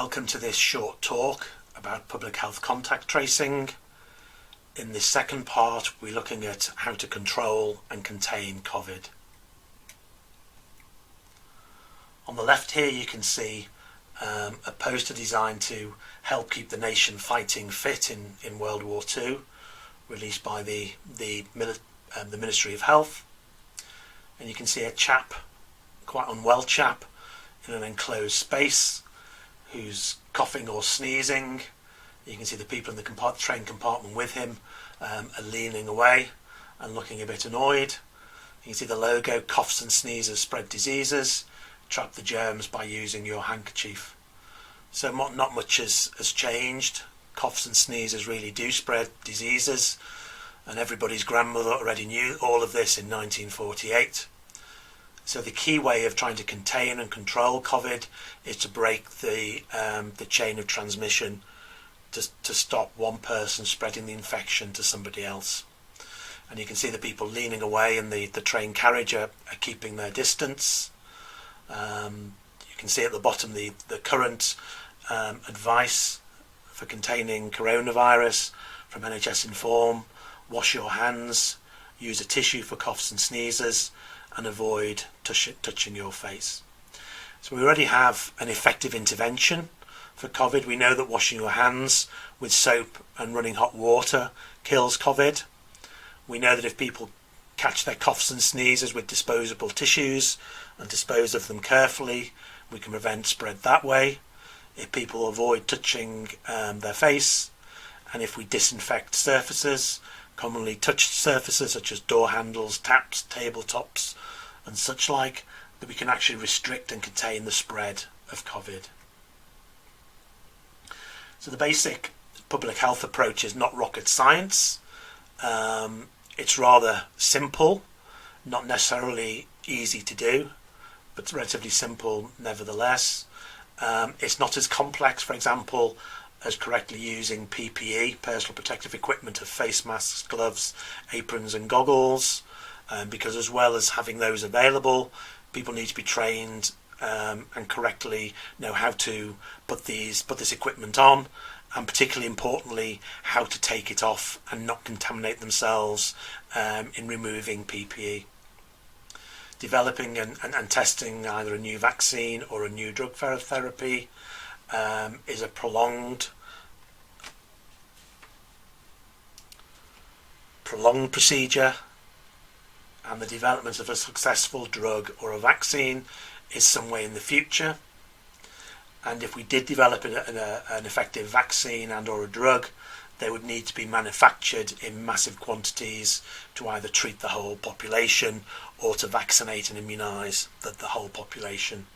Welcome to this short talk about public health contact tracing. In this second part, we're looking at how to control and contain COVID. On the left here you can see a poster designed to help keep the nation fighting fit in World War II, released by the Ministry of Health. And you can see a chap, quite unwell chap, in an enclosed space who's coughing or sneezing. You can see the people in the train compartment with him are leaning away and looking a bit annoyed. You can see the logo, coughs and sneezes spread diseases, trap the germs by using your handkerchief. So not much has changed. Coughs and sneezes really do spread diseases, and everybody's grandmother already knew all of this in 1948. So the key way of trying to contain and control COVID is to break the chain of transmission, to stop one person spreading the infection to somebody else. And you can see the people leaning away in the train carriage are keeping their distance. You can see at the bottom the current advice for containing coronavirus from NHS Inform: wash your hands, use a tissue for coughs and sneezes, and avoid touching your face. So we already have an effective intervention for COVID. We know that washing your hands with soap and running hot water kills COVID. We know that if people catch their coughs and sneezes with disposable tissues and dispose of them carefully, we can prevent spread that way. If people avoid touching their face, and if we disinfect surfaces, commonly touched surfaces such as door handles, taps, tabletops and such like, that we can actually restrict and contain the spread of COVID. So the basic public health approach is not rocket science. It's rather simple, not necessarily easy to do, but relatively simple nevertheless. It's not as complex, for example, as correctly using PPE, personal protective equipment of face masks, gloves, aprons and goggles, because as well as having those available, people need to be trained and correctly know how to put this equipment on, and particularly importantly how to take it off and not contaminate themselves in removing PPE. Developing and testing either a new vaccine or a new drug therapy is a prolonged procedure, and the development of a successful drug or a vaccine is some way in the future. And if we did develop an effective vaccine and or a drug, they would need to be manufactured in massive quantities to either treat the whole population or to vaccinate and immunise the whole population.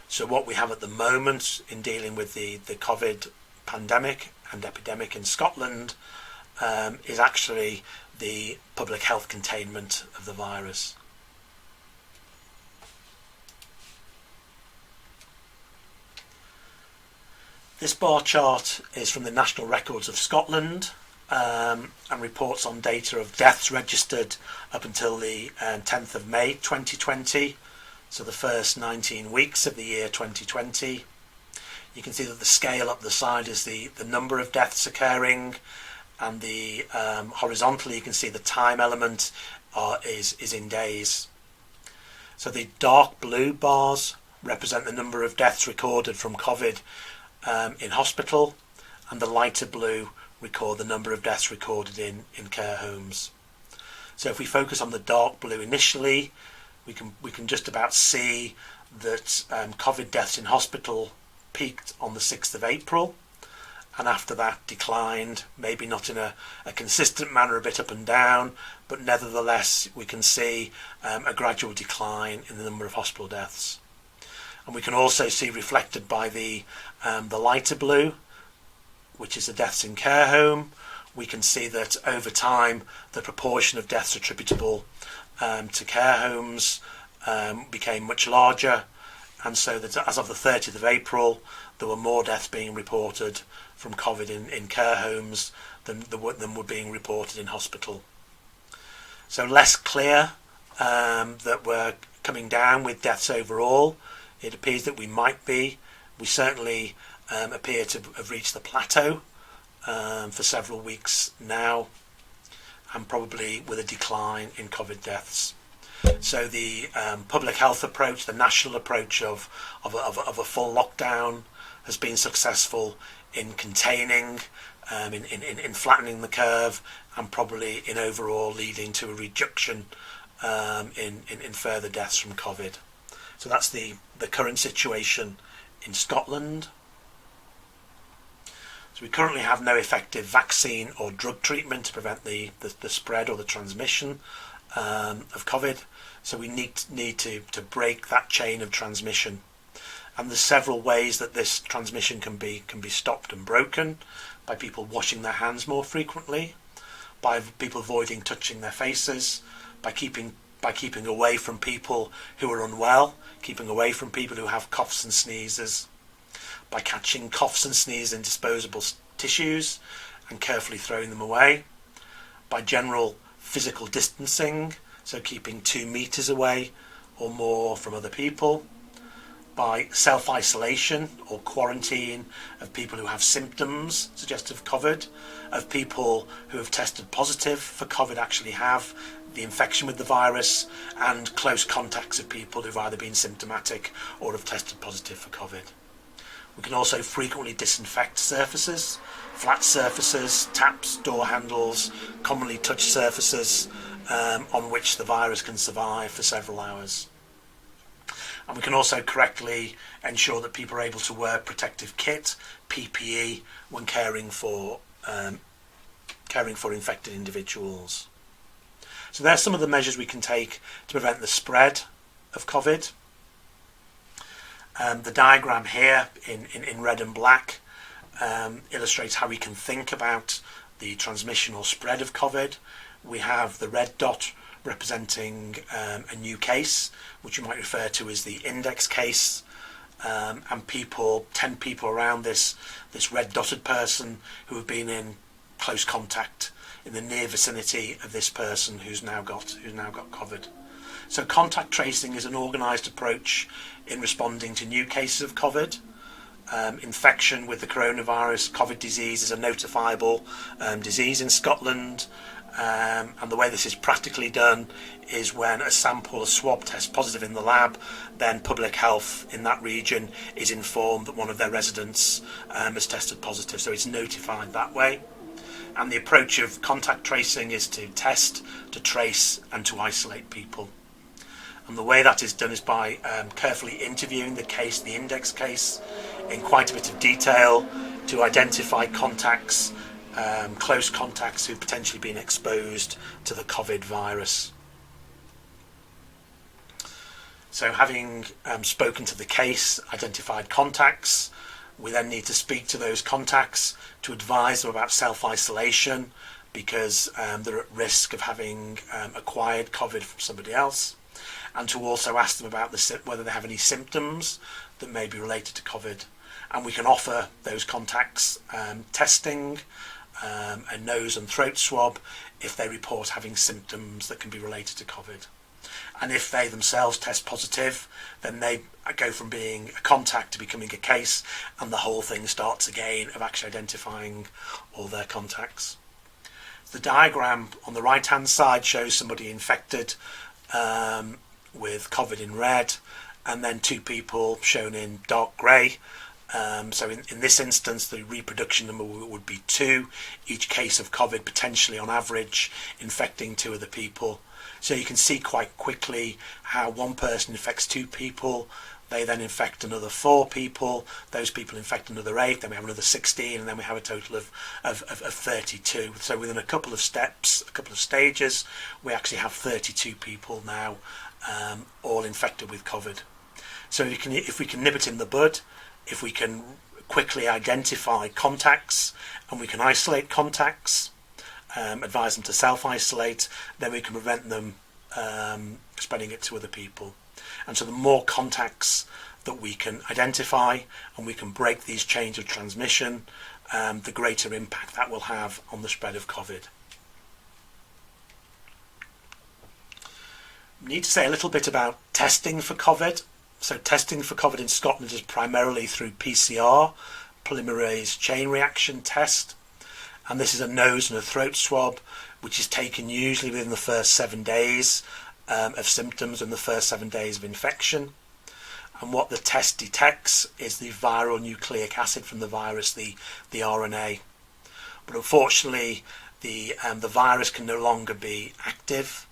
So what we have at the moment in dealing with the COVID pandemic and epidemic in Scotland is actually the public health containment of the virus. This bar chart is from the National Records of Scotland and reports on data of deaths registered up until the 10th of May 2020, so the first 19 weeks of the year 2020. You can see that the scale up the side is the number of deaths occurring, and the horizontally you can see the time element is in days. So the dark blue bars represent the number of deaths recorded from COVID in hospital, and the lighter blue record the number of deaths recorded in care homes. So if we focus on the dark blue initially, we can just about see that COVID deaths in hospital peaked on the 6th of April, and after that declined, maybe not in a consistent manner, a bit up and down, but nevertheless we can see a gradual decline in the number of hospital deaths. And we can also see reflected by the lighter blue, which is the deaths in care home, we can see that over time the proportion of deaths attributable to care homes became much larger, and so that as of the 30th of April there were more deaths being reported from COVID in care homes than were being reported in hospital. So less clear that we're coming down with deaths overall. It appears that we might be. We certainly appear to have reached the plateau for several weeks now, and probably with a decline in COVID deaths. So the public health approach, the national approach of a full lockdown, has been successful in containing, in flattening the curve, and probably in overall leading to a reduction in further deaths from COVID. So that's the current situation in Scotland. So we currently have no effective vaccine or drug treatment to prevent the spread or the transmission of COVID. So we need to break that chain of transmission. And there's several ways that this transmission can be stopped and broken: by people washing their hands more frequently, by people avoiding touching their faces, by keeping away from people who are unwell, keeping away from people who have coughs and sneezes, by catching coughs and sneezes in disposable tissues and carefully throwing them away, by general physical distancing, so keeping 2 meters away or more from other people, by self-isolation or quarantine of people who have symptoms suggestive of COVID, of people who have tested positive for COVID actually have the infection with the virus, and close contacts of people who've either been symptomatic or have tested positive for COVID. We can also frequently disinfect surfaces, flat surfaces, taps, door handles, commonly touched surfaces on which the virus can survive for several hours. And we can also correctly ensure that people are able to wear protective kit, PPE, when caring for infected individuals. So there's some of the measures we can take to prevent the spread of COVID. The diagram here in red and black illustrates how we can think about the transmission or spread of COVID. We have the red dot representing a new case, which you might refer to as the index case, and 10 people around this red dotted person who have been in close contact in the near vicinity of this person who's now got COVID. So contact tracing is an organised approach in responding to new cases of COVID. Infection with the coronavirus, COVID disease, is a notifiable disease in Scotland. And the way this is practically done is when a sample, a swab, tests positive in the lab, then public health in that region is informed that one of their residents has tested positive, so it's notified that way. And the approach of contact tracing is to test, to trace, and to isolate people. And the way that is done is by carefully interviewing the case, the index case, in quite a bit of detail to identify contacts, close contacts who've potentially been exposed to the COVID virus. So having spoken to the case, identified contacts, we then need to speak to those contacts to advise them about self-isolation, because they're at risk of having acquired COVID from somebody else, and to also ask them about whether they have any symptoms that may be related to COVID. And we can offer those contacts testing, a nose and throat swab, if they report having symptoms that can be related to COVID. And if they themselves test positive, then they go from being a contact to becoming a case, and the whole thing starts again of actually identifying all their contacts. The diagram on the right hand side shows somebody infected with COVID in red, and then 2 people shown in dark grey. So in this instance, the reproduction number would be 2, each case of COVID potentially on average infecting 2 other people. So you can see quite quickly how one person infects 2 people, they then infect another 4 people, those people infect another 8, then we have another 16, and then we have a total of 32. So within a couple of steps, a couple of stages, we actually have 32 people now all infected with COVID. So if we can nip it in the bud, if we can quickly identify contacts and we can isolate contacts, advise them to self-isolate, then we can prevent them spreading it to other people. And so the more contacts that we can identify and we can break these chains of transmission, the greater impact that will have on the spread of COVID. We need to say a little bit about testing for COVID. So testing for COVID in Scotland is primarily through PCR, polymerase chain reaction test, and this is a nose and a throat swab which is taken usually within the first 7 days of symptoms and the first 7 days of infection. And what the test detects is the viral nucleic acid from the virus, the RNA. But unfortunately, the virus can no longer be active,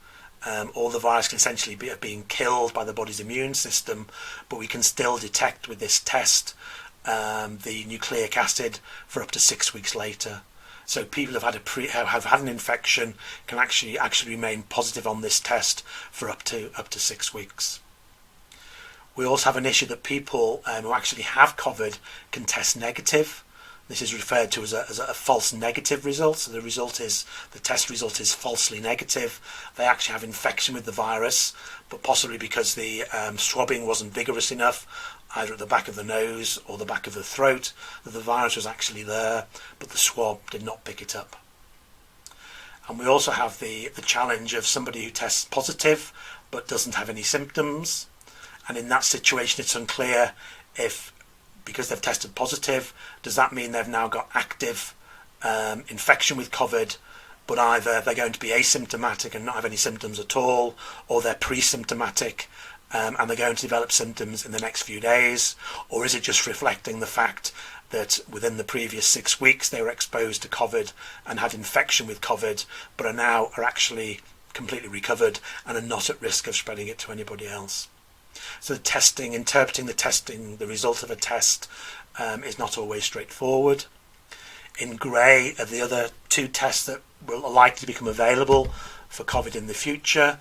or the virus can essentially be being killed by the body's immune system, but we can still detect with this test the nucleic acid for up to 6 weeks later. So people have had an infection can actually remain positive on this test for up to 6 weeks. We also have an issue that people who actually have COVID can test negative. This is referred to as a false negative result. So the test result is falsely negative. They actually have infection with the virus, but possibly because the swabbing wasn't vigorous enough, either at the back of the nose or the back of the throat, that the virus was actually there, but the swab did not pick it up. And we also have the challenge of somebody who tests positive but doesn't have any symptoms. And in that situation, it's unclear if, because they've tested positive, does that mean they've now got active infection with COVID, but either they're going to be asymptomatic and not have any symptoms at all, or they're pre-symptomatic and they're going to develop symptoms in the next few days, or is it just reflecting the fact that within the previous 6 weeks they were exposed to COVID and had infection with COVID, but are actually completely recovered and are not at risk of spreading it to anybody else? So interpreting the result of a test is not always straightforward. In grey are the other 2 tests that will likely to become available for COVID in the future.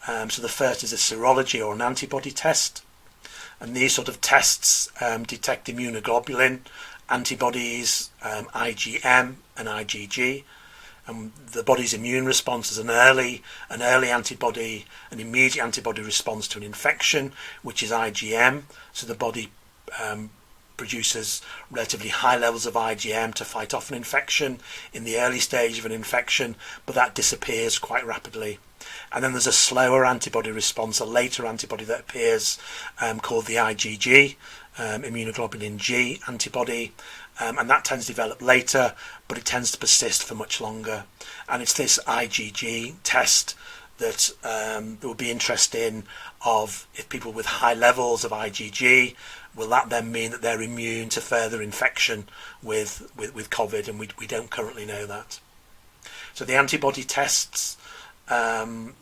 So the first is a serology or an antibody test, and these sort of tests detect immunoglobulin, antibodies, IgM and IgG, and the body's immune response is an early antibody, an immediate antibody response to an infection, which is IgM. So the body produces relatively high levels of IgM to fight off an infection in the early stage of an infection, but that disappears quite rapidly. And then there's a slower antibody response, a later antibody that appears called the IgG, immunoglobulin G antibody, and that tends to develop later, but it tends to persist for much longer. And it's this IgG test that there will be interest in, of if people with high levels of IgG, will that then mean that they're immune to further infection with COVID, and we don't currently know that. So the antibody tests, when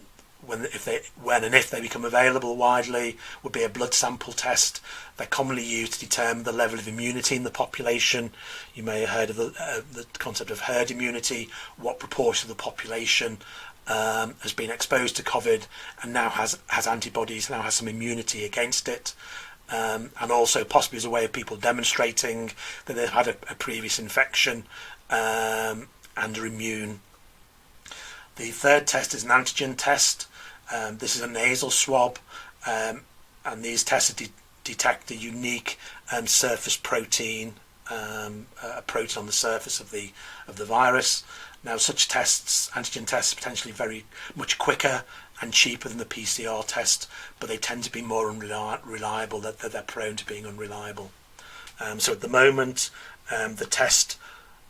and if they become available widely, would be a blood sample test. They're commonly used to determine the level of immunity in the population. You may have heard of the concept of herd immunity, what proportion of the population has been exposed to COVID and now has antibodies, now has some immunity against it. And also possibly as a way of people demonstrating that they've had a previous infection and are immune. The third test is an antigen test. This is a nasal swab, and these tests detect a unique surface protein, a protein on the surface of the virus. Now, such tests, antigen tests, are potentially very much quicker and cheaper than the PCR test, but they tend to be more unreliable. They're prone to being unreliable. So at the moment, the test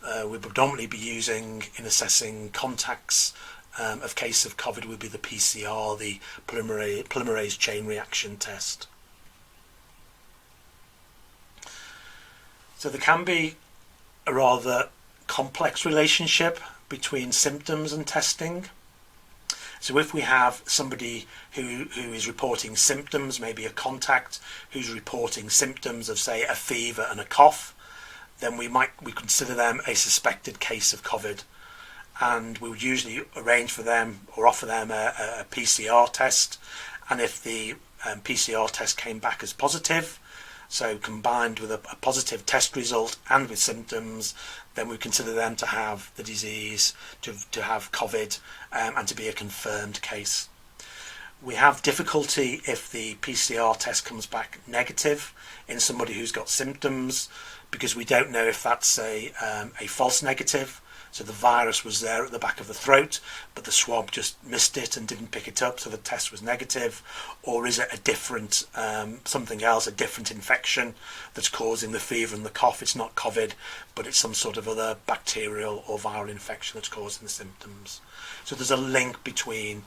we'll predominantly be using in assessing contacts of case of COVID would be the PCR, the polymerase chain reaction test. So there can be a rather complex relationship between symptoms and testing. So if we have somebody who is reporting symptoms, maybe a contact who's reporting symptoms of, say, a fever and a cough, then we consider them a suspected case of COVID, and we would usually arrange for them or offer them a PCR test. And if the PCR test came back as positive, so combined with a positive test result and with symptoms, then we consider them to have the disease, to have COVID, and to be a confirmed case. We have difficulty if the PCR test comes back negative in somebody who's got symptoms, because we don't know if that's a false negative. So the virus was there at the back of the throat, but the swab just missed it and didn't pick it up, so the test was negative? Or is it a different, something else, a different infection that's causing the fever and the cough? It's not COVID, but it's some sort of other bacterial or viral infection that's causing the symptoms. So there's a link between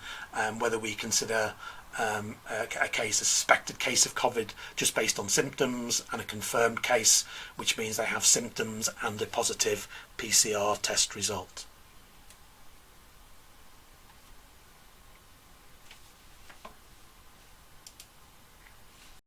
whether we consider a case, a suspected case of COVID just based on symptoms, and a confirmed case, which means they have symptoms and a positive PCR test result.